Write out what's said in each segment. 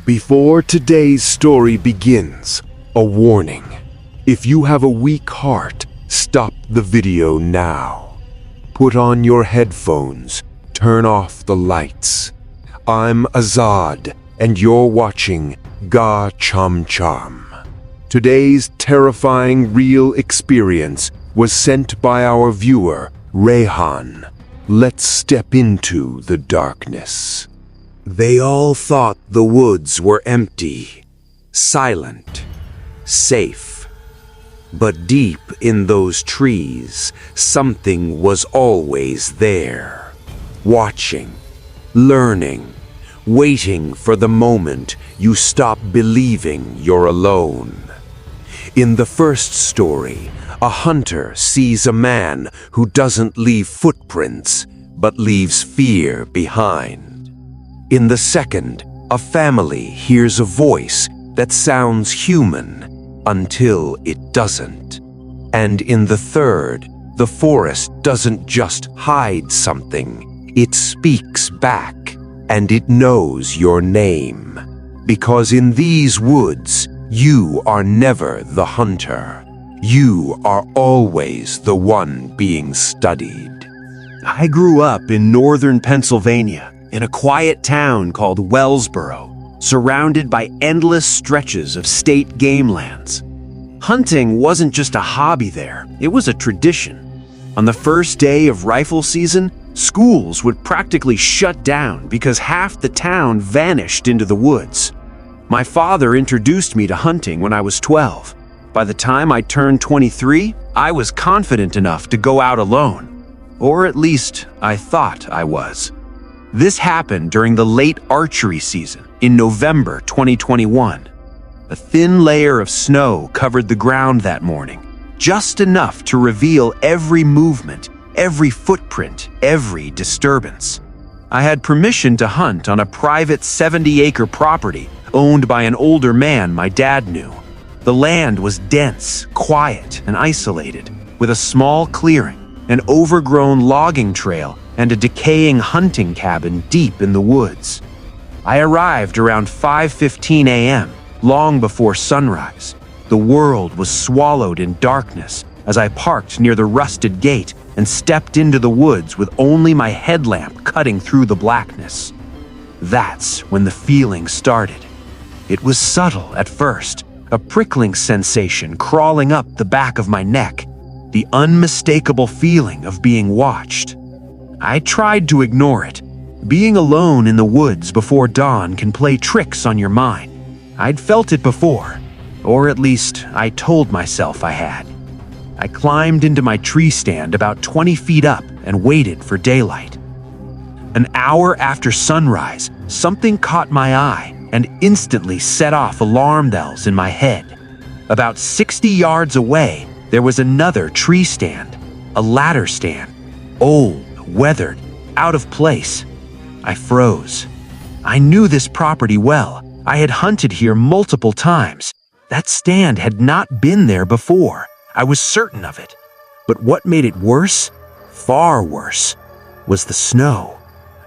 Before today's story begins, a warning. If you have a weak heart, stop the video now. Put on your headphones, turn off the lights. I'm Azad, and you're watching Chomchom. Today's terrifying real experience was sent by our viewer, Rehan. Let's step into the darkness. They all thought the woods were empty, silent, safe. But deep in those trees, something was always there, watching, learning, waiting for the moment you stop believing you're alone. In the first story, a hunter sees a man who doesn't leave footprints, but leaves fear behind. In the second, a family hears a voice that sounds human until it doesn't. And in the third, the forest doesn't just hide something, it speaks back, and it knows your name. Because in these woods, you are never the hunter. You are always the one being studied. I grew up in northern Pennsylvania, in a quiet town called Wellsboro, surrounded by endless stretches of state game lands. Hunting wasn't just a hobby there, it was a tradition. On the first day of rifle season, schools would practically shut down because half the town vanished into the woods. My father introduced me to hunting when I was 12. By the time I turned 23, I was confident enough to go out alone. Or at least, I thought I was. This happened during the late archery season in November 2021. A thin layer of snow covered the ground that morning, just enough to reveal every movement, every footprint, every disturbance. I had permission to hunt on a private 70-acre property owned by an older man my dad knew. The land was dense, quiet, and isolated, with a small clearing, an overgrown logging trail, and a decaying hunting cabin deep in the woods. I arrived around 5:15 a.m., long before sunrise. The world was swallowed in darkness as I parked near the rusted gate and stepped into the woods with only my headlamp cutting through the blackness. That's when the feeling started. It was subtle at first, a prickling sensation crawling up the back of my neck, the unmistakable feeling of being watched. I tried to ignore it. Being alone in the woods before dawn can play tricks on your mind. I'd felt it before, or at least I told myself I had. I climbed into my tree stand about 20 feet up and waited for daylight. An hour after sunrise, something caught my eye and instantly set off alarm bells in my head. About 60 yards away, there was another tree stand, a ladder stand, old, weathered, out of place. I froze. I knew this property well. I had hunted here multiple times. That stand had not been there before. I was certain of it. But what made it worse, far worse, was the snow.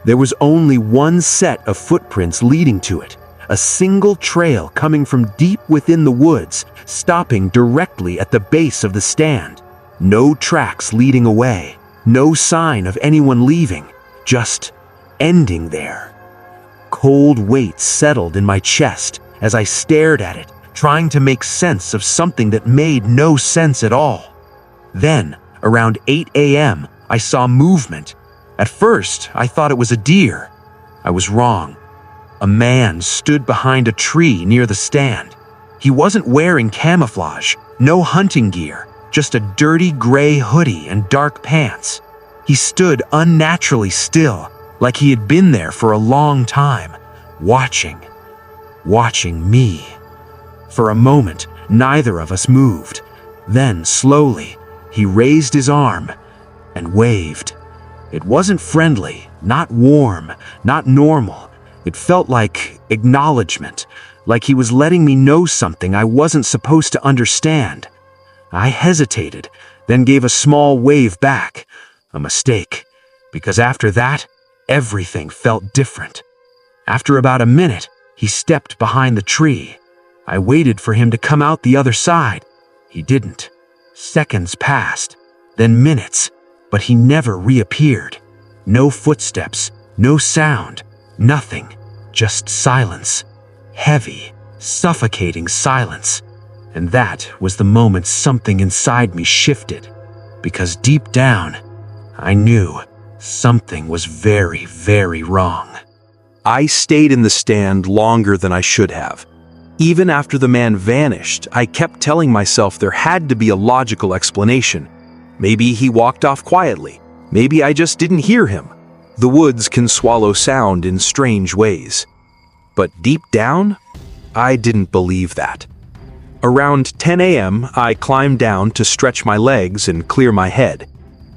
There was only one set of footprints leading to it, a single trail coming from deep within the woods, stopping directly at the base of the stand. No tracks leading away, no sign of anyone leaving, just ending there. Cold weight settled in my chest as I stared at it, trying to make sense of something that made no sense at all. Then, around 8 a.m., I saw movement. At first, I thought it was a deer. I was wrong. A man stood behind a tree near the stand. He wasn't wearing camouflage, no hunting gear, just a dirty gray hoodie and dark pants. He stood unnaturally still, like he had been there for a long time, watching me. For a moment, neither of us moved. Then, slowly, he raised his arm and waved. It wasn't friendly, not warm, not normal. It felt like acknowledgement, like he was letting me know something I wasn't supposed to understand. I hesitated, then gave a small wave back. A mistake, because after that, everything felt different. After about a minute, He stepped behind the tree. I waited for him to come out the other side. He didn't. Seconds passed, then minutes, but he never reappeared. No footsteps, no sound, nothing, just silence. Heavy, suffocating silence. And that was the moment something inside me shifted, because deep down, I knew something was very, very wrong. I stayed in the stand longer than I should have. Even after the man vanished, I kept telling myself there had to be a logical explanation. Maybe he walked off quietly. Maybe I just didn't hear him. The woods can swallow sound in strange ways. But deep down, I didn't believe that. Around 10 a.m., I climbed down to stretch my legs and clear my head.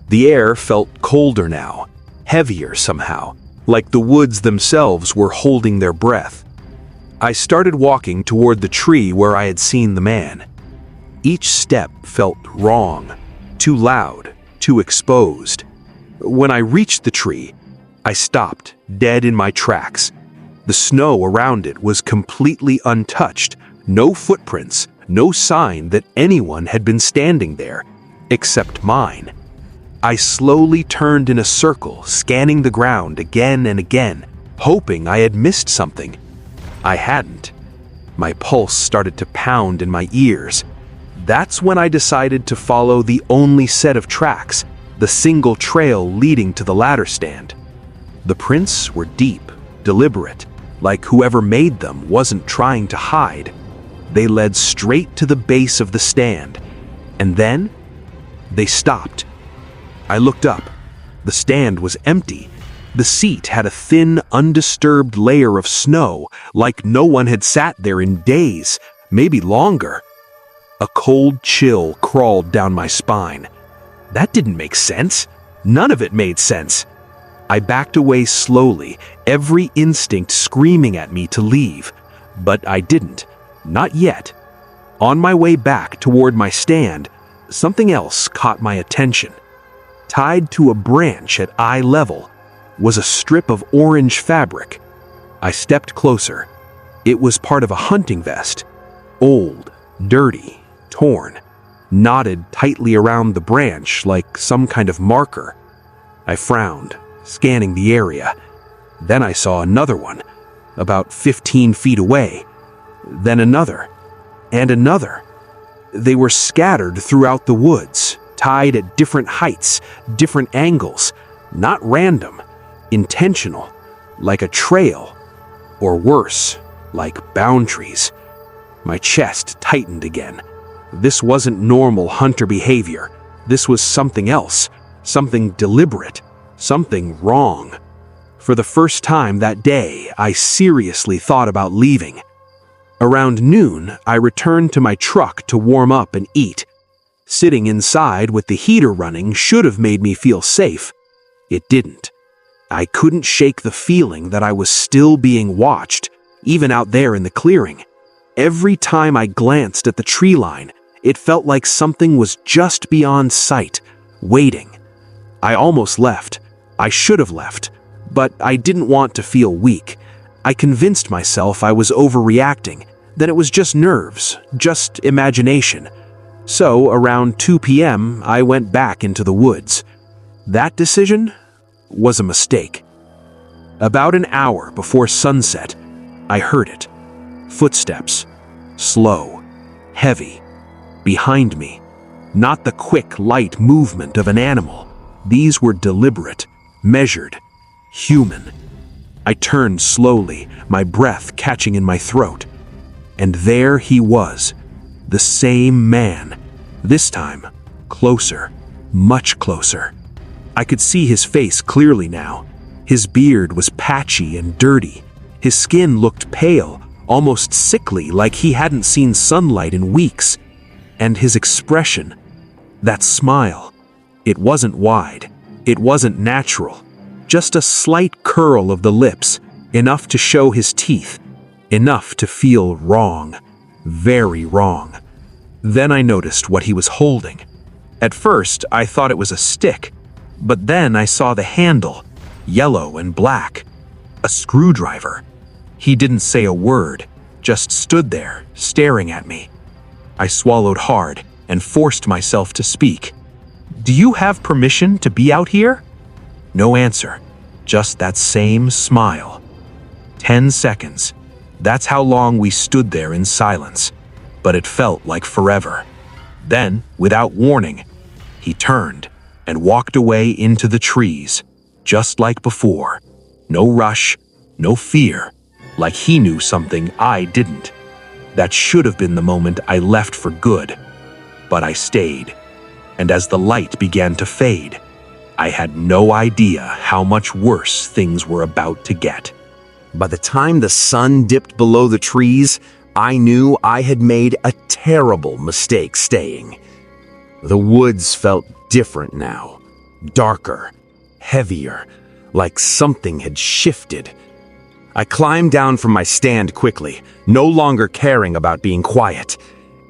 The air felt colder now, heavier somehow, like the woods themselves were holding their breath. I started walking toward the tree where I had seen the man. Each step felt wrong, too loud, too exposed. When I reached the tree, I stopped, dead in my tracks. The snow around it was completely untouched, no footprints, no sign that anyone had been standing there, except mine. I slowly turned in a circle, scanning the ground again and again, hoping I had missed something. I hadn't. My pulse started to pound in my ears. That's when I decided to follow the only set of tracks, the single trail leading to the ladder stand. The prints were deep, deliberate, like whoever made them wasn't trying to hide. They led straight to the base of the stand, and then they stopped. I looked up. The stand was empty. The seat had a thin, undisturbed layer of snow, like no one had sat there in days, maybe longer. A cold chill crawled down my spine. That didn't make sense. None of it made sense. I backed away slowly, every instinct screaming at me to leave. But I didn't. Not yet. On my way back toward my stand, something else caught my attention. Tied to a branch at eye level was a strip of orange fabric. I stepped closer. It was part of a hunting vest. Old, dirty, torn, knotted tightly around the branch like some kind of marker. I frowned, scanning the area. Then I saw another one, about 15 feet away. Then another, and another. They were scattered throughout the woods, tied at different heights, different angles, not random, intentional, like a trail, or worse, like boundaries. My chest tightened again. This wasn't normal hunter behavior. This was something else, something deliberate, something wrong. For the first time that day, I seriously thought about leaving. Around noon, I returned to my truck to warm up and eat. Sitting inside with the heater running should have made me feel safe. It didn't. I couldn't shake the feeling that I was still being watched, even out there in the clearing. Every time I glanced at the tree line, it felt like something was just beyond sight, waiting. I almost left. I should have left, but I didn't want to feel weak. I convinced myself I was overreacting, that it was just nerves, just imagination. So, around 2 p.m., I went back into the woods. That decision was a mistake. About an hour before sunset, I heard it. Footsteps. Slow. Heavy. Behind me. Not the quick, light movement of an animal. These were deliberate, measured, human. I turned slowly, my breath catching in my throat. And there he was, the same man. This time, closer, much closer. I could see his face clearly now. His beard was patchy and dirty. His skin looked pale, almost sickly, like he hadn't seen sunlight in weeks. And his expression, that smile, it wasn't wide. It wasn't natural. Just a slight curl of the lips, enough to show his teeth, enough to feel wrong, very wrong. Then I noticed what he was holding. At first, I thought it was a stick, but then I saw the handle, yellow and black, a screwdriver. He didn't say a word, just stood there, staring at me. I swallowed hard and forced myself to speak. "Do you have permission to be out here?" No answer, just that same smile. 10 seconds. That's how long we stood there in silence, but it felt like forever. Then, without warning, he turned and walked away into the trees, just like before. No rush, no fear, like he knew something I didn't. That should have been the moment I left for good, but I stayed. And as the light began to fade, I had no idea how much worse things were about to get. By the time the sun dipped below the trees, I knew I had made a terrible mistake staying. The woods felt different now, darker, heavier, like something had shifted. I climbed down from my stand quickly, no longer caring about being quiet.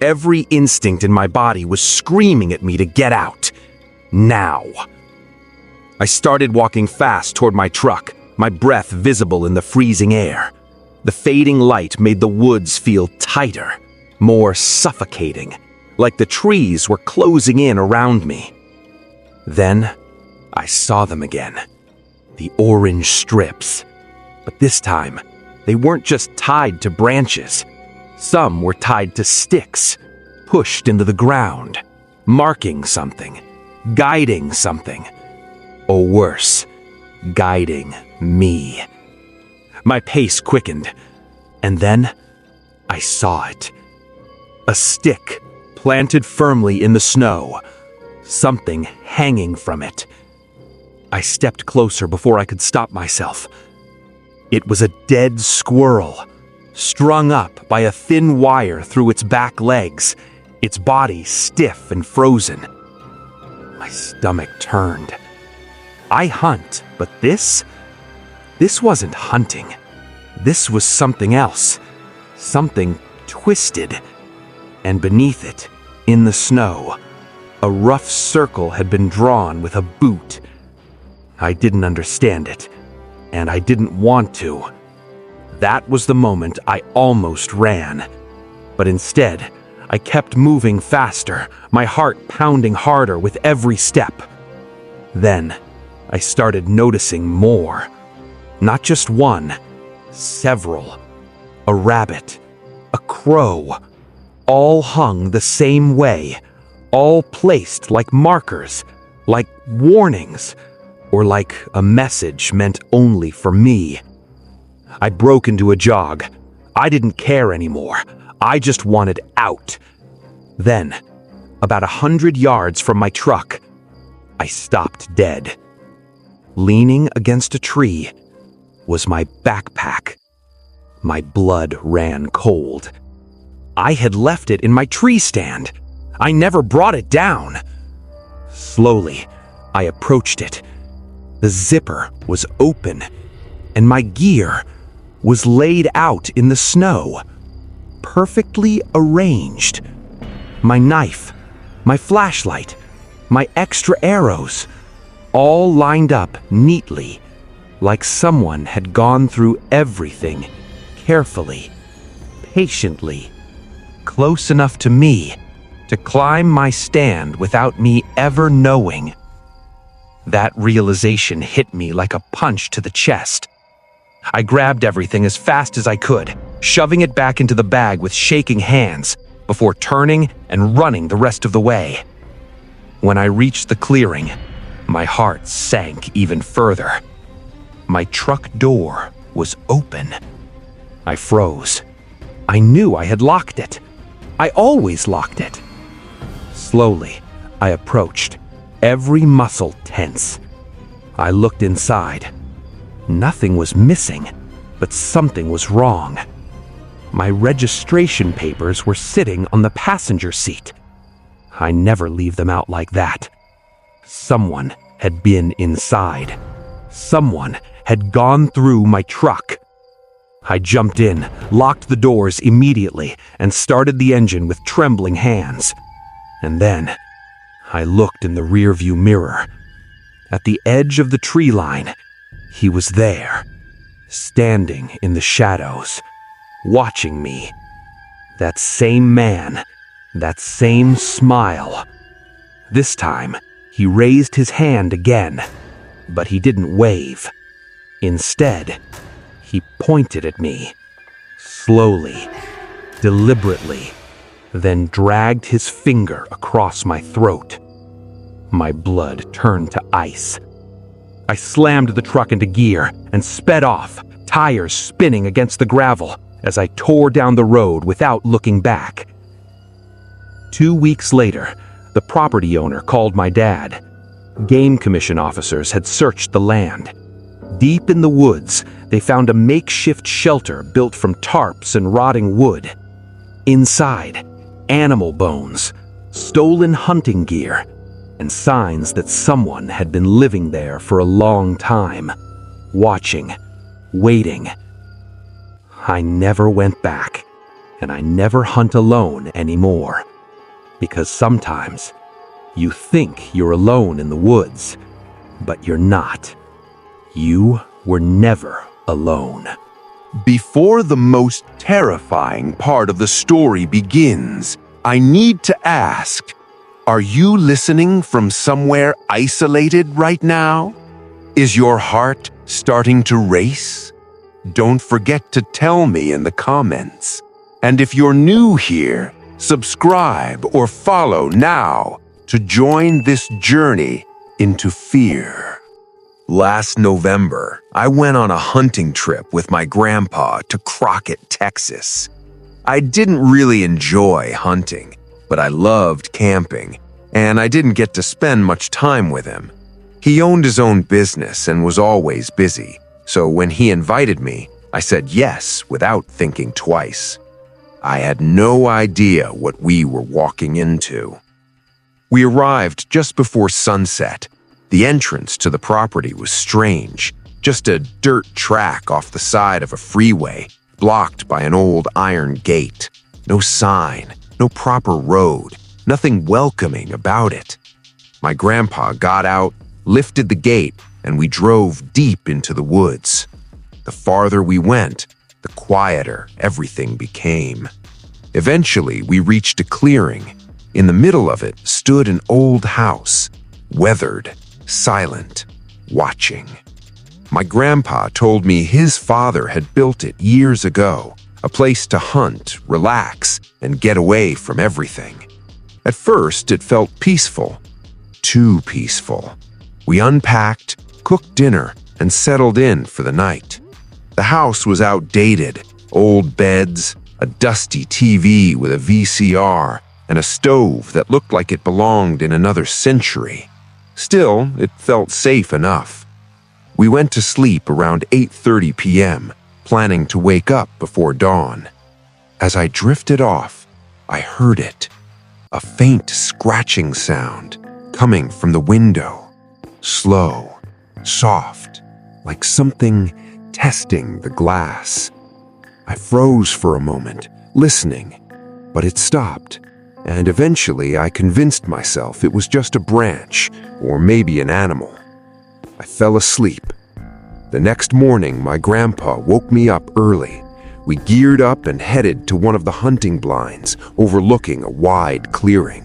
Every instinct in my body was screaming at me to get out. Now. I started walking fast toward my truck, my breath visible in the freezing air. The fading light made the woods feel tighter, more suffocating, like the trees were closing in around me. Then, I saw them again. The orange strips. But this time, they weren't just tied to branches. Some were tied to sticks, pushed into the ground, marking something, guiding something. Or worse, guiding me. My pace quickened, and then I saw it. A stick planted firmly in the snow, something hanging from it. I stepped closer before I could stop myself. It was a dead squirrel, strung up by a thin wire through its back legs, its body stiff and frozen. My stomach turned. I hunt, but this wasn't hunting. This was something else, something twisted. And beneath it, in the snow, a rough circle had been drawn with a boot. I didn't understand it, and I didn't want to. That was the moment I almost ran. But instead, I kept moving faster, my heart pounding harder with every step. Then, I started noticing more. Not just one, several. A rabbit, a crow, all hung the same way, all placed like markers, like warnings, or like a message meant only for me. I broke into a jog. I didn't care anymore. I just wanted out. Then, about 100 yards from my truck, I stopped dead. Leaning against a tree was my backpack. My blood ran cold. I had left it in my tree stand. I never brought it down. Slowly, I approached it. The zipper was open, and my gear was laid out in the snow, perfectly arranged. My knife, my flashlight, my extra arrows, all lined up neatly, like someone had gone through everything carefully, patiently, close enough to me to climb my stand without me ever knowing. That realization hit me like a punch to the chest. I grabbed everything as fast as I could, shoving it back into the bag with shaking hands, before turning and running the rest of the way. When I reached the clearing, my heart sank even further. My truck door was open. I froze. I knew I had locked it. I always locked it. Slowly, I approached, every muscle tense. I looked inside. Nothing was missing, but something was wrong. My registration papers were sitting on the passenger seat. I never leave them out like that. Someone had been inside. Someone had gone through my truck. I jumped in, locked the doors immediately, and started the engine with trembling hands. And then, I looked in the rearview mirror. At the edge of the tree line, he was there, standing in the shadows, watching me. That same man, that same smile. This time, he raised his hand again, but he didn't wave. Instead, he pointed at me, slowly, deliberately, then dragged his finger across my throat. My blood turned to ice. I slammed the truck into gear and sped off, tires spinning against the gravel as I tore down the road without looking back. 2 weeks later, the property owner called my dad. Game Commission officers had searched the land. Deep in the woods, they found a makeshift shelter built from tarps and rotting wood. Inside, animal bones, stolen hunting gear, and signs that someone had been living there for a long time, watching, waiting. I never went back, and I never hunt alone anymore, because sometimes you think you're alone in the woods, but you're not. You were never alone. Before the most terrifying part of the story begins, I need to ask, are you listening from somewhere isolated right now? Is your heart starting to race? Don't forget to tell me in the comments. And if you're new here, subscribe or follow now to join this journey into fear. Last November, I went on a hunting trip with my grandpa to Crockett, Texas. I didn't really enjoy hunting, but I loved camping, and I didn't get to spend much time with him. He owned his own business and was always busy, so when he invited me, I said yes without thinking twice. I had no idea what we were walking into. We arrived just before sunset. The entrance to the property was strange, just a dirt track off the side of a freeway, blocked by an old iron gate. No sign, no proper road, nothing welcoming about it. My grandpa got out, lifted the gate, and we drove deep into the woods. The farther we went, the quieter everything became. Eventually, we reached a clearing. In the middle of it stood an old house, weathered, silent, watching. My grandpa told me his father had built it years ago, a place to hunt, relax, and get away from everything. At first, it felt peaceful, too peaceful. We unpacked, cooked dinner, and settled in for the night. The house was outdated, old beds, a dusty TV with a VCR, and a stove that looked like it belonged in another century. Still, it felt safe enough. We went to sleep around 8:30 p.m., planning to wake up before dawn. As I drifted off, I heard it, a faint scratching sound coming from the window, slow, soft, like something testing the glass. I froze for a moment, listening, but it stopped. And eventually I convinced myself it was just a branch, or maybe an animal. I fell asleep. The next morning, my grandpa woke me up early. We geared up and headed to one of the hunting blinds, overlooking a wide clearing.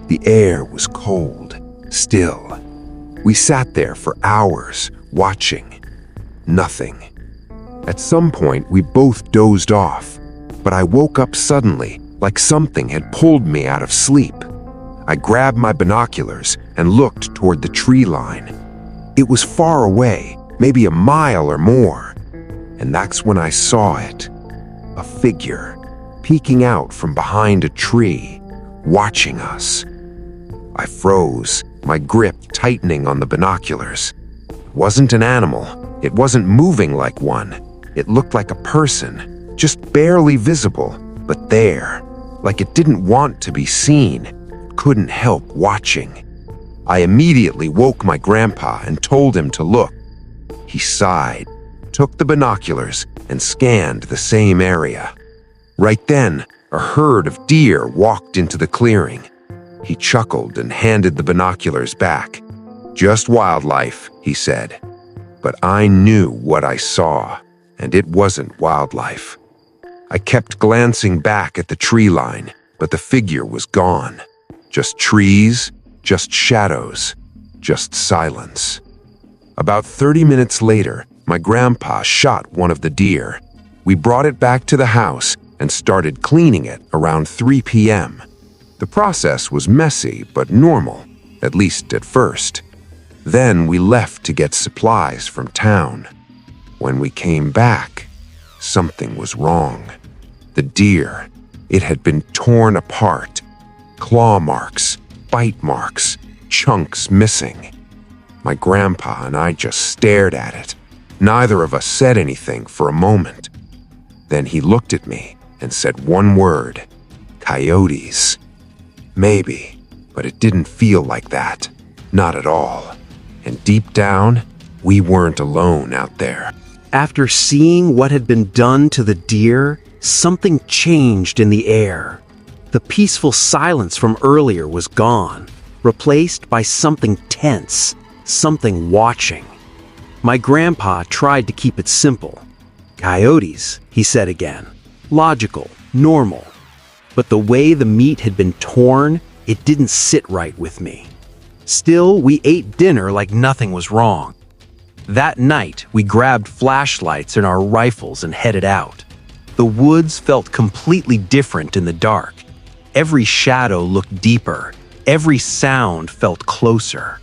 The air was cold, still. We sat there for hours, watching. Nothing. At some point, we both dozed off, but I woke up suddenly, like something had pulled me out of sleep. I grabbed my binoculars and looked toward the tree line. It was far away, maybe a mile or more. And that's when I saw it. A figure, peeking out from behind a tree, watching us. I froze, my grip tightening on the binoculars. It wasn't an animal. It wasn't moving like one. It looked like a person, just barely visible, but there. Like it didn't want to be seen, couldn't help watching. I immediately woke my grandpa and told him to look. He sighed, took the binoculars, and scanned the same area. Right then, a herd of deer walked into the clearing. He chuckled and handed the binoculars back. "Just wildlife," he said. But I knew what I saw. and it wasn't wildlife. I kept glancing back at the tree line, but the figure was gone. Just trees, just shadows, just silence. About 30 minutes later, my grandpa shot one of the deer. We brought it back to the house and started cleaning it around 3 p.m. The process was messy but normal, at least at first. Then we left to get supplies from town. When we came back, something was wrong. The deer, it had been torn apart. Claw marks, bite marks, chunks missing. My grandpa and I just stared at it. Neither of us said anything for a moment. Then he looked at me and said one word, "Coyotes." Maybe, but it didn't feel like that. Not at all. And deep down, we weren't alone out there. After seeing what had been done to the deer, something changed in the air. The peaceful silence from earlier was gone, replaced by something tense, something watching. My grandpa tried to keep it simple. "Coyotes," he said again. Logical, normal. But the way the meat had been torn, it didn't sit right with me. Still, we ate dinner like nothing was wrong. That night, we grabbed flashlights and our rifles and headed out. The woods felt completely different in the dark. Every shadow looked deeper. Every sound felt closer.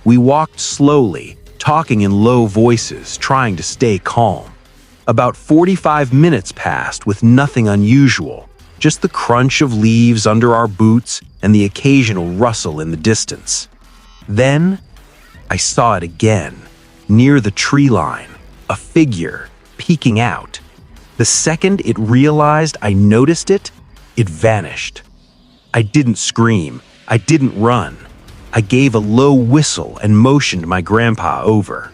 We walked slowly, talking in low voices, trying to stay calm. About 45 minutes passed with nothing unusual, just the crunch of leaves under our boots and the occasional rustle in the distance. Then, I saw it again, near the tree line, a figure peeking out. The second it realized I noticed it, it vanished. I didn't scream. I didn't run. I gave a low whistle and motioned my grandpa over.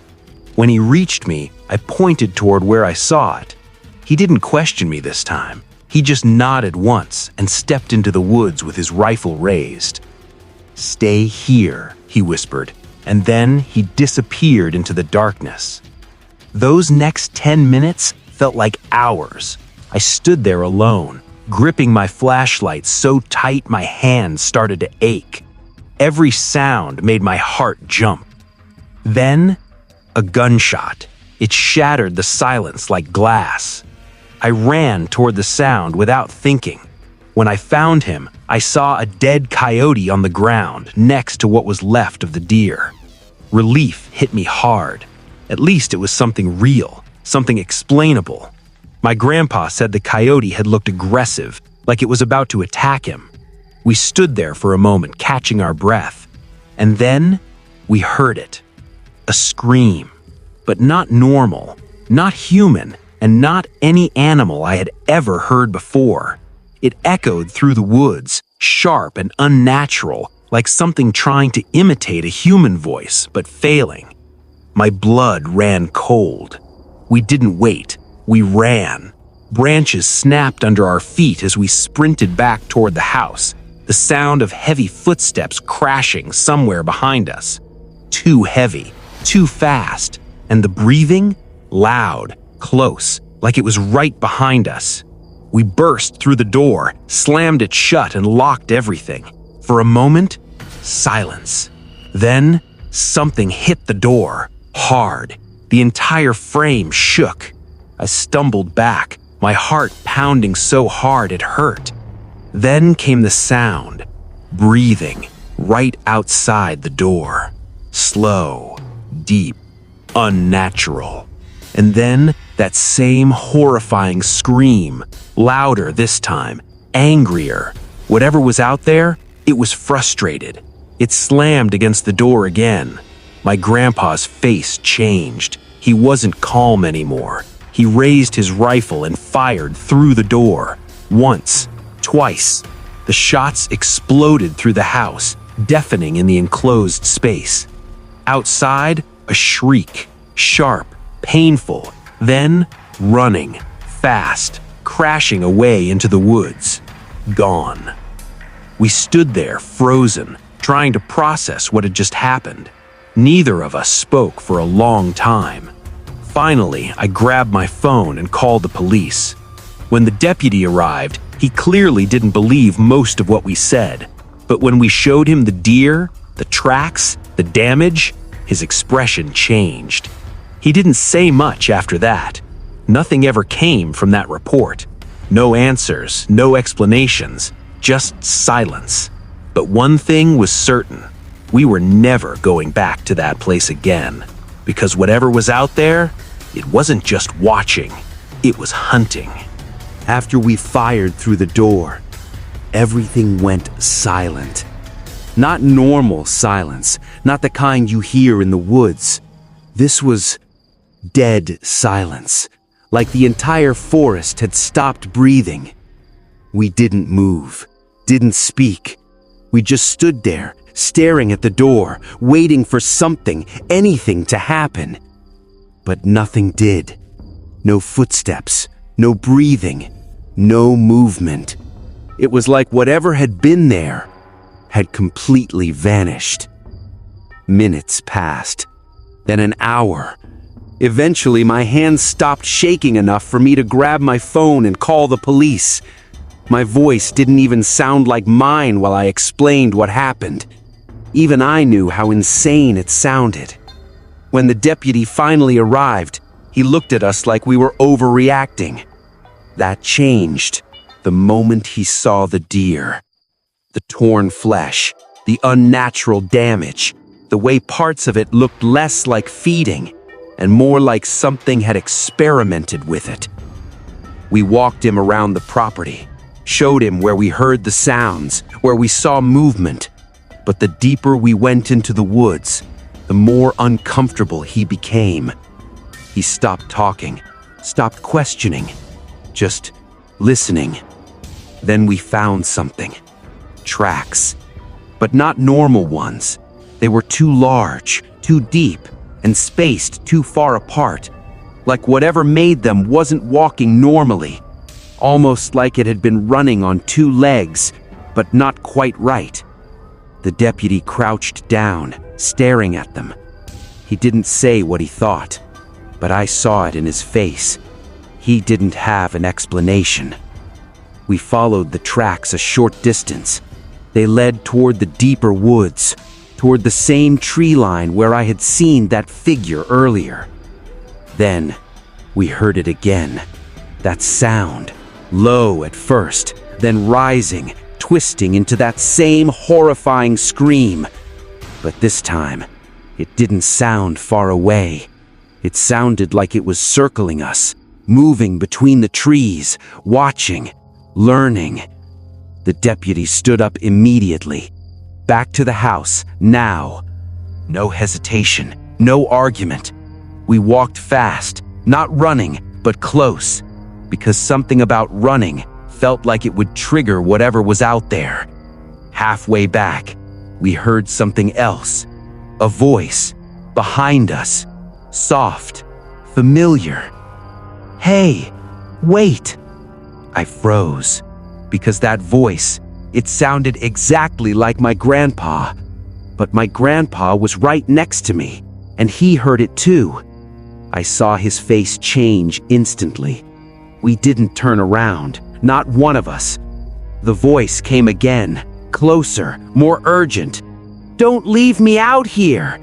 When he reached me, I pointed toward where I saw it. He didn't question me this time. He just nodded once and stepped into the woods with his rifle raised. "Stay here," he whispered, and then he disappeared into the darkness. Those next 10 minutes felt like hours. I stood there alone, gripping my flashlight so tight my hands started to ache. Every sound made my heart jump. Then, a gunshot. It shattered the silence like glass. I ran toward the sound without thinking. When I found him, I saw a dead coyote on the ground next to what was left of the deer. Relief hit me hard. At least it was something real, something explainable. My grandpa said the coyote had looked aggressive, like it was about to attack him. We stood there for a moment, catching our breath. And then, we heard it. A scream. But not normal, not human, and not any animal I had ever heard before. It echoed through the woods, sharp and unnatural, like something trying to imitate a human voice, but failing. My blood ran cold. We didn't wait. We ran. Branches snapped under our feet as we sprinted back toward the house, the sound of heavy footsteps crashing somewhere behind us. Too heavy, too fast, and the breathing, loud, close, like it was right behind us. We burst through the door, slammed it shut, and locked everything. For a moment, silence. Then, something hit the door, hard. The entire frame shook. I stumbled back, my heart pounding so hard it hurt. Then came the sound, breathing, right outside the door. Slow, deep, unnatural. And then that same horrifying scream, louder this time, angrier. Whatever was out there, it was frustrated. It slammed against the door again. My grandpa's face changed. He wasn't calm anymore. He raised his rifle and fired through the door. Once, twice. The shots exploded through the house, deafening in the enclosed space. Outside, a shriek, sharp, painful, then running, fast, crashing away into the woods. Gone. We stood there, frozen, trying to process what had just happened. Neither of us spoke for a long time. Finally, I grabbed my phone and called the police. When the deputy arrived, he clearly didn't believe most of what we said. But when we showed him the deer, the tracks, the damage, his expression changed. He didn't say much after that. Nothing ever came from that report. No answers, no explanations, just silence. But one thing was certain. We were never going back to that place again. Because whatever was out there, it wasn't just watching, it was hunting. After we fired through the door, everything went silent. Not normal silence, not the kind you hear in the woods. This was dead silence, like the entire forest had stopped breathing. We didn't move, didn't speak. We just stood there, staring at the door, waiting for something, anything to happen. But nothing did. No footsteps, no breathing, no movement. It was like whatever had been there had completely vanished. Minutes passed, then an hour. Eventually, my hands stopped shaking enough for me to grab my phone and call the police. My voice didn't even sound like mine while I explained what happened. Even I knew how insane it sounded. When the deputy finally arrived, he looked at us like we were overreacting. That changed the moment he saw the deer. The torn flesh, the unnatural damage, the way parts of it looked less like feeding and more like something had experimented with it. We walked him around the property, showed him where we heard the sounds, where we saw movement. But the deeper we went into the woods, the more uncomfortable he became. He stopped talking, stopped questioning, just listening. Then we found something. Tracks. But not normal ones. They were too large, too deep, and spaced too far apart. Like whatever made them wasn't walking normally. Almost like it had been running on two legs, but not quite right. The deputy crouched down, staring at them. He didn't say what he thought, but I saw it in his face. He didn't have an explanation. We followed the tracks a short distance. They led toward the deeper woods, toward the same tree line where I had seen that figure earlier. Then, we heard it again. That sound, low at first, then rising, twisting into that same horrifying scream. But this time, it didn't sound far away. It sounded like it was circling us, moving between the trees, watching, learning. The deputy stood up immediately. Back to the house, now. No hesitation, no argument. We walked fast, not running, but close, because something about running felt like it would trigger whatever was out there. Halfway back, we heard something else. A voice, behind us, soft, familiar. "Hey, wait!" I froze, because that voice, it sounded exactly like my grandpa. But my grandpa was right next to me, and he heard it too. I saw his face change instantly. We didn't turn around, not one of us. The voice came again, closer, more urgent. "Don't leave me out here!"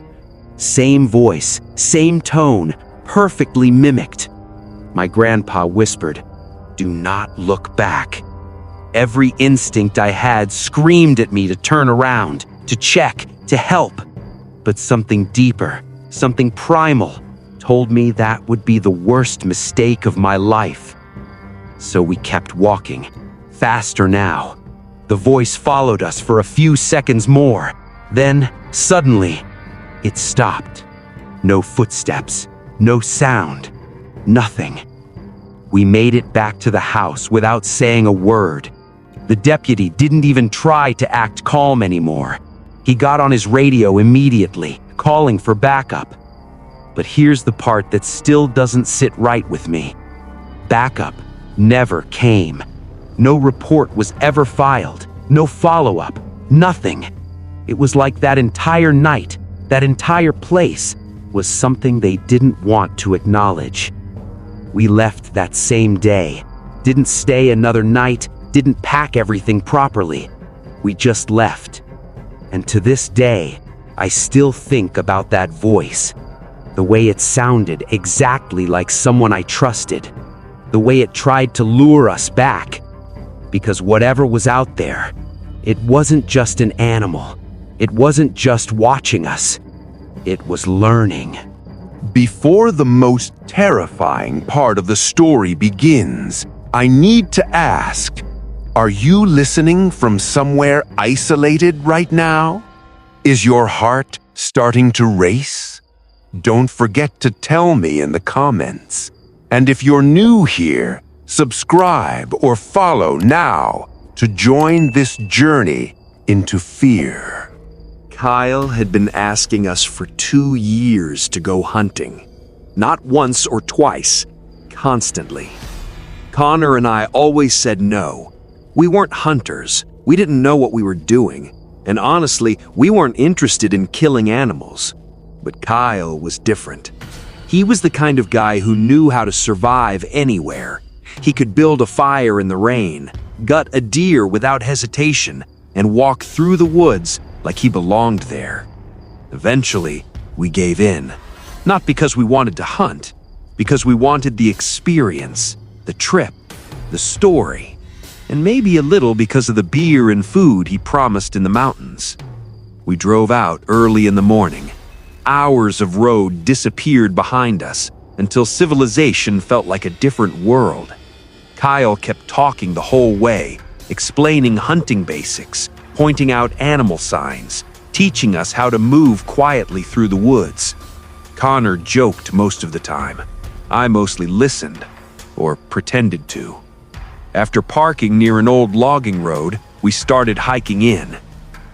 Same voice, same tone, perfectly mimicked. My grandpa whispered, "Do not look back." Every instinct I had screamed at me to turn around, to check, to help. But something deeper, something primal, told me that would be the worst mistake of my life. So we kept walking, faster now. The voice followed us for a few seconds more. Then, suddenly, it stopped. No footsteps, no sound, nothing. We made it back to the house without saying a word. The deputy didn't even try to act calm anymore. He got on his radio immediately, calling for backup. But here's the part that still doesn't sit right with me. Backup never came. No report was ever filed, no follow-up, nothing. It was like that entire night, that entire place, was something they didn't want to acknowledge. We left that same day, didn't stay another night, didn't pack everything properly. We just left. And to this day, I still think about that voice. The way it sounded exactly like someone I trusted. The way it tried to lure us back. Because whatever was out there, it wasn't just an animal. It wasn't just watching us. It was learning. Before the most terrifying part of the story begins, I need to ask, are you listening from somewhere isolated right now? Is your heart starting to race? Don't forget to tell me in the comments. And if you're new here, subscribe or follow now to join this journey into fear. Kyle had been asking us for 2 years to go hunting. Not once or twice, constantly. Connor and I always said no. We weren't hunters. We didn't know what we were doing. And honestly, we weren't interested in killing animals. But Kyle was different. He was the kind of guy who knew how to survive anywhere. He could build a fire in the rain, gut a deer without hesitation, and walk through the woods like he belonged there. Eventually, we gave in. Not because we wanted to hunt, because we wanted the experience, the trip, the story, and maybe a little because of the beer and food he promised in the mountains. We drove out early in the morning. Hours of road disappeared behind us until civilization felt like a different world. Kyle kept talking the whole way, explaining hunting basics, pointing out animal signs, teaching us how to move quietly through the woods. Connor joked most of the time. I mostly listened, or pretended to. After parking near an old logging road, we started hiking in.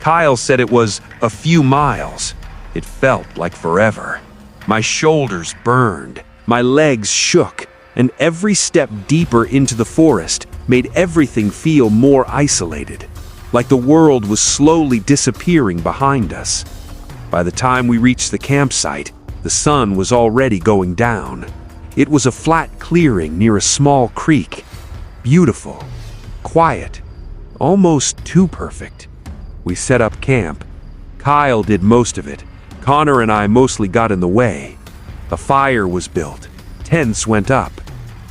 Kyle said it was a few miles. It felt like forever. My shoulders burned, my legs shook, and every step deeper into the forest made everything feel more isolated, like the world was slowly disappearing behind us. By the time we reached the campsite, the sun was already going down. It was a flat clearing near a small creek. Beautiful, quiet, almost too perfect. We set up camp. Kyle did most of it. Connor and I mostly got in the way. A fire was built, tents went up,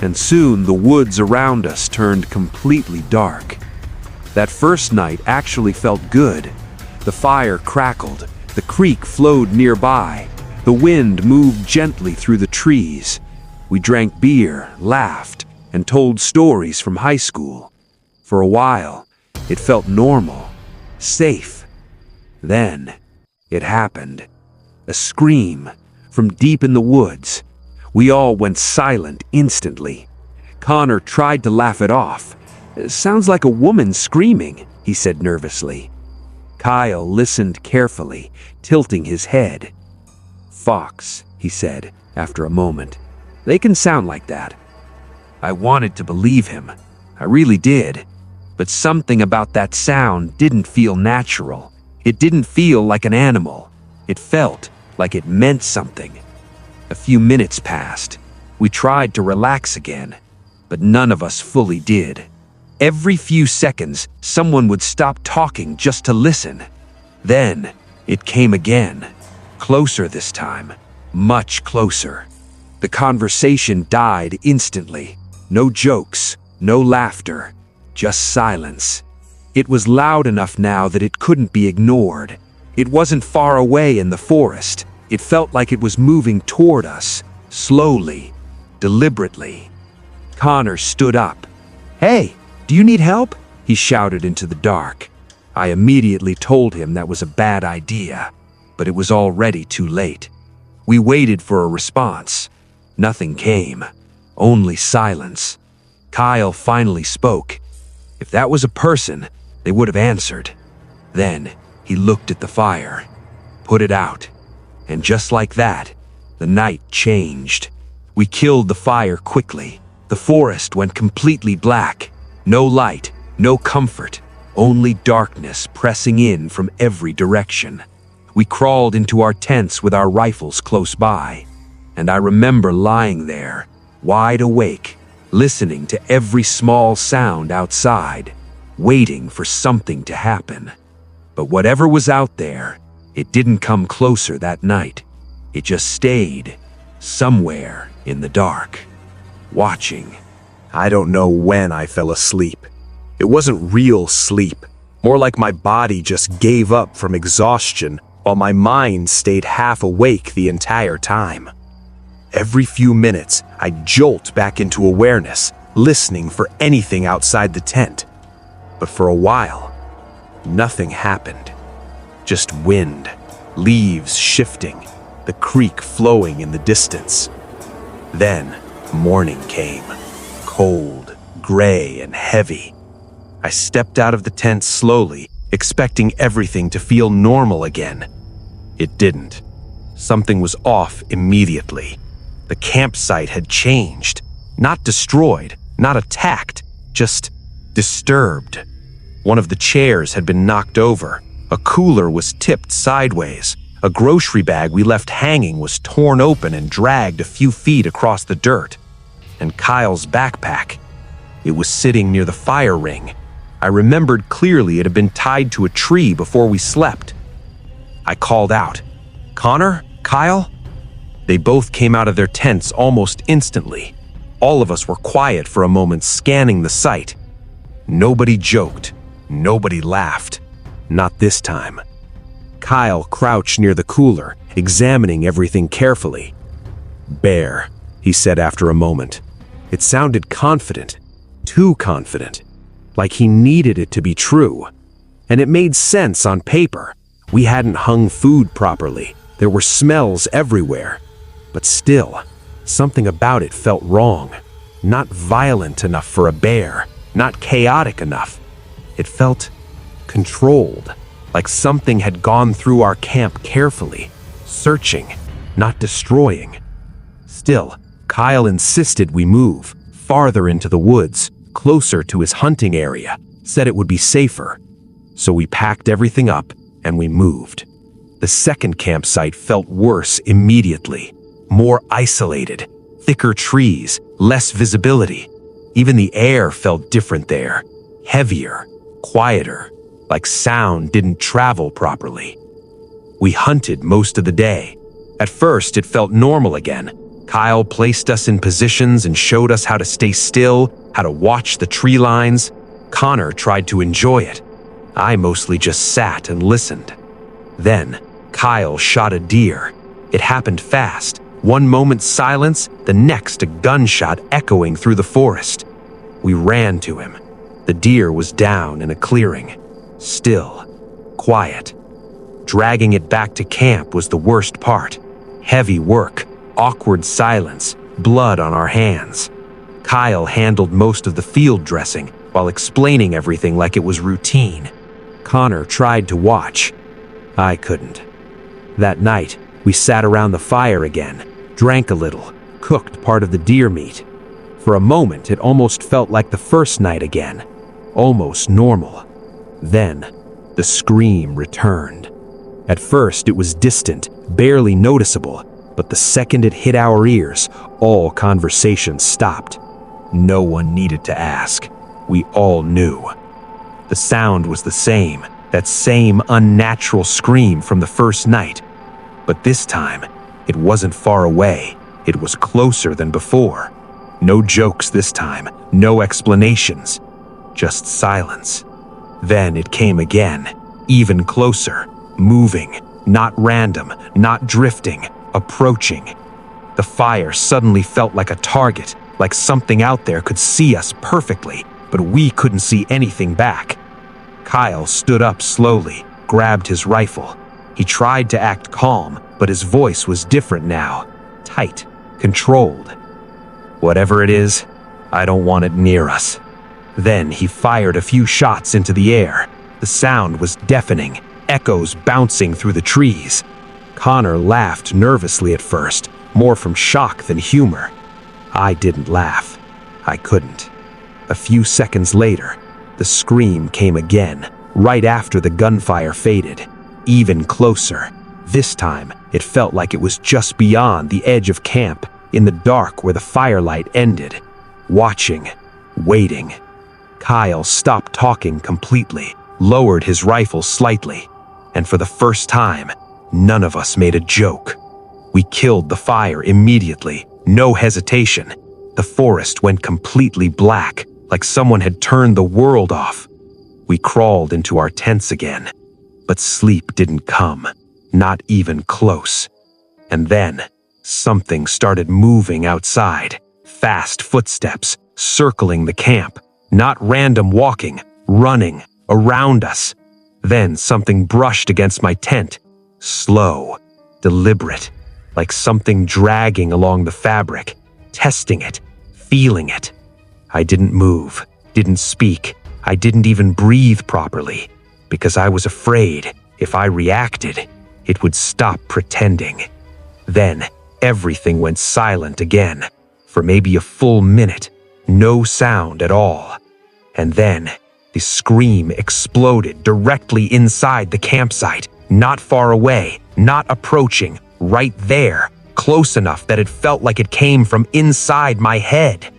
and soon the woods around us turned completely dark. That first night actually felt good. The fire crackled, the creek flowed nearby, the wind moved gently through the trees. We drank beer, laughed, and told stories from high school. For a while, it felt normal, safe. Then, it happened. A scream from deep in the woods. We all went silent instantly. Connor tried to laugh it off. "It sounds like a woman screaming," he said nervously. Kyle listened carefully, tilting his head. "Fox," he said after a moment. "They can sound like that." I wanted to believe him. I really did. But something about that sound didn't feel natural. It didn't feel like an animal. It felt like it meant something. A few minutes passed. We tried to relax again, but none of us fully did. Every few seconds, someone would stop talking just to listen. Then, it came again. Closer this time. Much closer. The conversation died instantly. No jokes, no laughter, just silence. It was loud enough now that it couldn't be ignored. It wasn't far away in the forest. It felt like it was moving toward us, slowly, deliberately. Connor stood up. "Hey, do you need help?" he shouted into the dark. I immediately told him that was a bad idea, but it was already too late. We waited for a response. Nothing came, only silence. Kyle finally spoke. If that was a person, they would have answered. Then he looked at the fire, put it out, and just like that, the night changed. We killed the fire quickly. The forest went completely black. No light, no comfort, only darkness pressing in from every direction. We crawled into our tents with our rifles close by, and I remember lying there, wide awake, listening to every small sound outside, waiting for something to happen. But whatever was out there, it didn't come closer that night. It just stayed somewhere in the dark, watching. I don't know when I fell asleep. It wasn't real sleep, more like my body just gave up from exhaustion while my mind stayed half awake the entire time. Every few minutes, I jolt back into awareness, listening for anything outside the tent. But for a while, nothing happened. Just wind, leaves shifting, the creek flowing in the distance. Then, morning came, cold, gray, and heavy. I stepped out of the tent slowly, expecting everything to feel normal again. It didn't. Something was off immediately. The campsite had changed. Not destroyed, not attacked, just disturbed. One of the chairs had been knocked over. A cooler was tipped sideways. A grocery bag we left hanging was torn open and dragged a few feet across the dirt. And Kyle's backpack. It was sitting near the fire ring. I remembered clearly it had been tied to a tree before we slept. I called out, "Connor? Kyle?" They both came out of their tents almost instantly. All of us were quiet for a moment, scanning the site. Nobody joked. Nobody laughed. Not this time. Kyle crouched near the cooler, examining everything carefully. "Bear," he said after a moment. It sounded confident, too confident, like he needed it to be true. And it made sense on paper. We hadn't hung food properly. There were smells everywhere. But still, something about it felt wrong. Not violent enough for a bear, not chaotic enough. It felt controlled, like something had gone through our camp carefully, searching, not destroying. Still, Kyle insisted we move, farther into the woods, closer to his hunting area, said it would be safer. So we packed everything up and we moved. The second campsite felt worse immediately. More isolated, thicker trees, less visibility. Even the air felt different there, heavier, quieter, like sound didn't travel properly. We hunted most of the day. At first, it felt normal again. Kyle placed us in positions and showed us how to stay still, how to watch the tree lines. Connor tried to enjoy it. I mostly just sat and listened. Then, Kyle shot a deer. It happened fast. One moment's silence, the next a gunshot echoing through the forest. We ran to him. The deer was down in a clearing. Still, quiet. Dragging it back to camp was the worst part. Heavy work, awkward silence, blood on our hands. Kyle handled most of the field dressing while explaining everything like it was routine. Connor tried to watch. I couldn't. That night, we sat around the fire again, drank a little, cooked part of the deer meat. For a moment, it almost felt like the first night again, almost normal. Then, the scream returned. At first, it was distant, barely noticeable, but the second it hit our ears, all conversation stopped. No one needed to ask. We all knew. The sound was the same, that same unnatural scream from the first night. But this time, it wasn't far away. It was closer than before. No jokes this time, no explanations, just silence. Then it came again, even closer, moving, not random, not drifting, approaching. The fire suddenly felt like a target, like something out there could see us perfectly, but we couldn't see anything back. Kyle stood up slowly, grabbed his rifle. He tried to act calm, but his voice was different now, tight, controlled. Whatever it is, I don't want it near us. Then he fired a few shots into the air. The sound was deafening, echoes bouncing through the trees. Connor laughed nervously at first, more from shock than humor. I didn't laugh. I couldn't. A few seconds later, the scream came again, right after the gunfire faded, even closer, This time, it felt like it was just beyond the edge of camp, in the dark where the firelight ended. Watching, waiting. Kyle stopped talking completely, lowered his rifle slightly, and for the first time, none of us made a joke. We killed the fire immediately, no hesitation. The forest went completely black, like someone had turned the world off. We crawled into our tents again, but sleep didn't come, not even close. And then, something started moving outside. Fast footsteps, circling the camp. Not random walking, running, around us. Then something brushed against my tent. Slow, deliberate, like something dragging along the fabric, testing it, feeling it. I didn't move, didn't speak. I didn't even breathe properly, because I was afraid if I reacted, it would stop pretending. Then, everything went silent again, for maybe a full minute, no sound at all. And then, the scream exploded directly inside the campsite, not far away, not approaching, right there, close enough that it felt like it came from inside my head.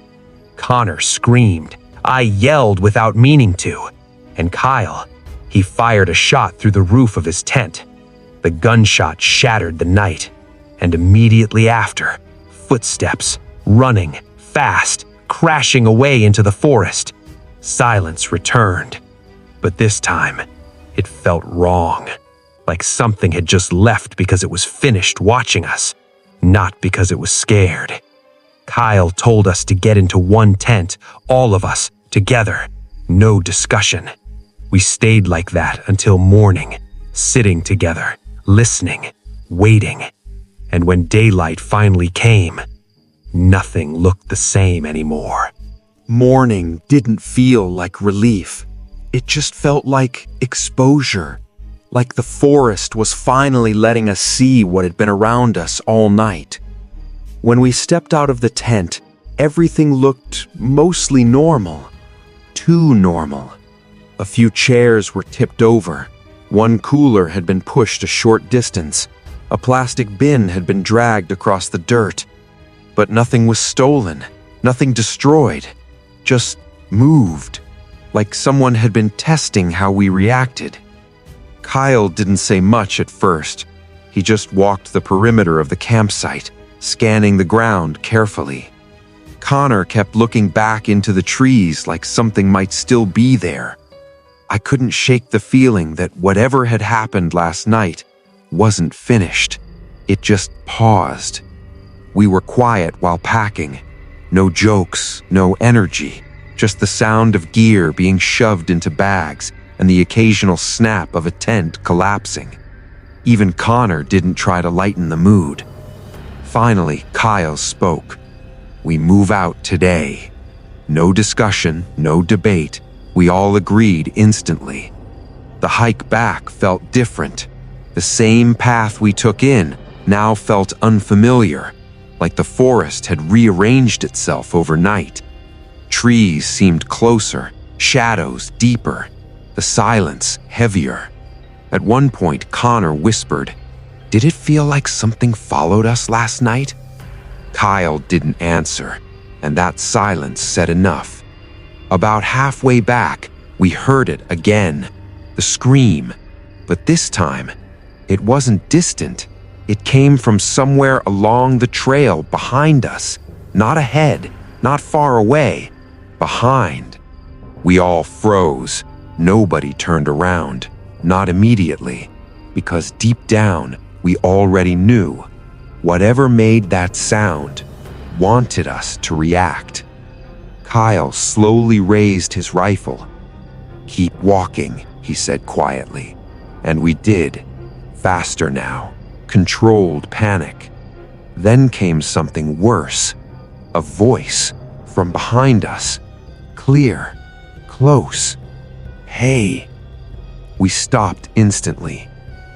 Connor screamed. I yelled without meaning to. And Kyle, he fired a shot through the roof of his tent. The gunshot shattered the night, and immediately after, footsteps, running, fast, crashing away into the forest. Silence returned, but this time, it felt wrong, like something had just left because it was finished watching us, not because it was scared. Kyle told us to get into one tent, all of us, together, no discussion. We stayed like that until morning, sitting together, listening, waiting. And when daylight finally came, nothing looked the same anymore. Morning didn't feel like relief. It just felt like exposure, like the forest was finally letting us see what had been around us all night. When we stepped out of the tent, everything looked mostly normal. Too normal. A few chairs were tipped over. One cooler had been pushed a short distance. A plastic bin had been dragged across the dirt. But nothing was stolen, nothing destroyed. Just moved, like someone had been testing how we reacted. Kyle didn't say much at first. He just walked the perimeter of the campsite, scanning the ground carefully. Connor kept looking back into the trees like something might still be there. I couldn't shake the feeling that whatever had happened last night wasn't finished. It just paused. We were quiet while packing. No jokes, no energy, just the sound of gear being shoved into bags and the occasional snap of a tent collapsing. Even Connor didn't try to lighten the mood. Finally, Kyle spoke. We move out today. No discussion, no debate. We all agreed instantly. The hike back felt different. The same path we took in now felt unfamiliar, like the forest had rearranged itself overnight. Trees seemed closer, shadows deeper, the silence heavier. At one point, Connor whispered, "Did it feel like something followed us last night?" Kyle didn't answer, and that silence said enough. About halfway back, we heard it again, the scream, but this time, it wasn't distant. It came from somewhere along the trail behind us, not ahead, not far away, behind. We all froze. Nobody turned around, not immediately, because deep down, we already knew. Whatever made that sound wanted us to react. Kyle slowly raised his rifle. "Keep walking," he said quietly. And we did. Faster now. Controlled panic. Then came something worse. A voice from behind us. Clear. Close. "Hey." We stopped instantly.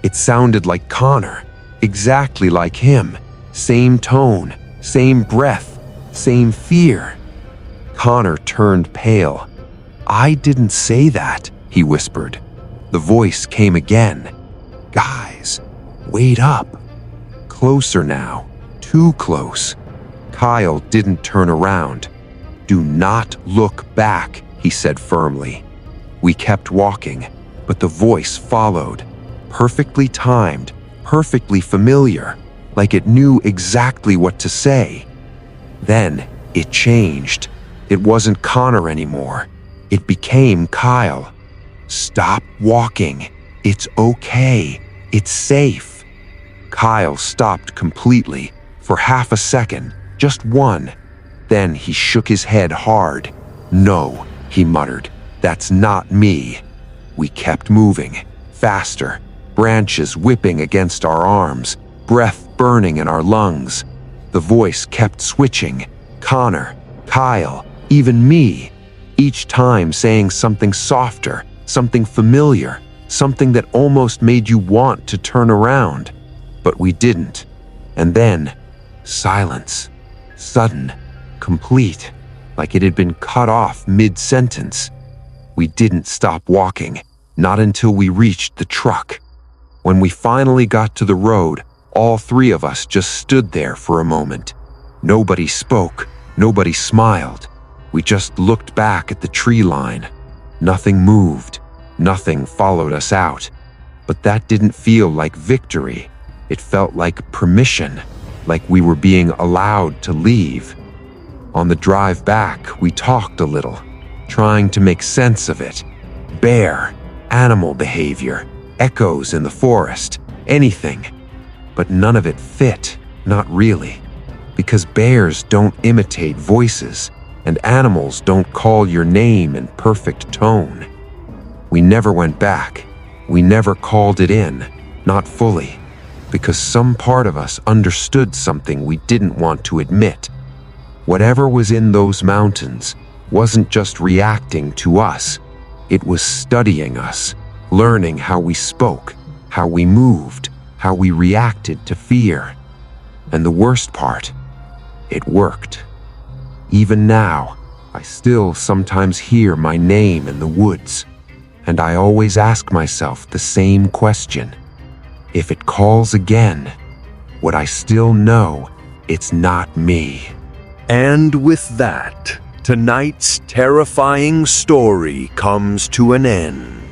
It sounded like Connor. Exactly like him. Same tone, same breath, same fear. Connor turned pale. "I didn't say that," he whispered. The voice came again. "Guys, Wait up. Closer now. Too close. Kyle didn't turn around. Do not look back, he said firmly. We kept walking, but the voice followed. Perfectly timed, perfectly familiar, like it knew exactly what to say. Then it changed. It wasn't Connor anymore. It became Kyle. Stop walking. It's okay. It's safe. Kyle stopped completely for half a second, just one. Then he shook his head hard. No, he muttered. That's not me. We kept moving, faster, branches whipping against our arms, breath burning in our lungs. The voice kept switching. Connor, Kyle, even me. Each time saying something softer, something familiar, something that almost made you want to turn around. But we didn't. And then, silence. Sudden, complete, like it had been cut off mid-sentence. We didn't stop walking, not until we reached the truck. When we finally got to the road, all three of us just stood there for a moment. Nobody spoke, nobody smiled. We just looked back at the tree line. Nothing moved, nothing followed us out. But that didn't feel like victory. It felt like permission, like we were being allowed to leave. On the drive back, we talked a little, trying to make sense of it. Bear, animal behavior, echoes in the forest, anything. But none of it fit, not really. Because bears don't imitate voices, and animals don't call your name in perfect tone. We never went back. We never called it in, not fully, because some part of us understood something we didn't want to admit. Whatever was in those mountains wasn't just reacting to us. It was studying us, learning how we spoke, how we moved, how we reacted to fear. And the worst part, it worked. Even now, I still sometimes hear my name in the woods, and I always ask myself the same question. If it calls again, would I still know it's not me? And with that, tonight's terrifying story comes to an end.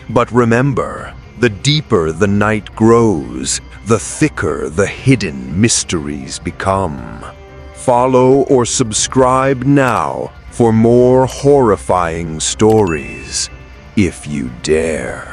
But remember, the deeper the night grows, the thicker the hidden mysteries become. Follow or subscribe now for more horrifying stories, if you dare.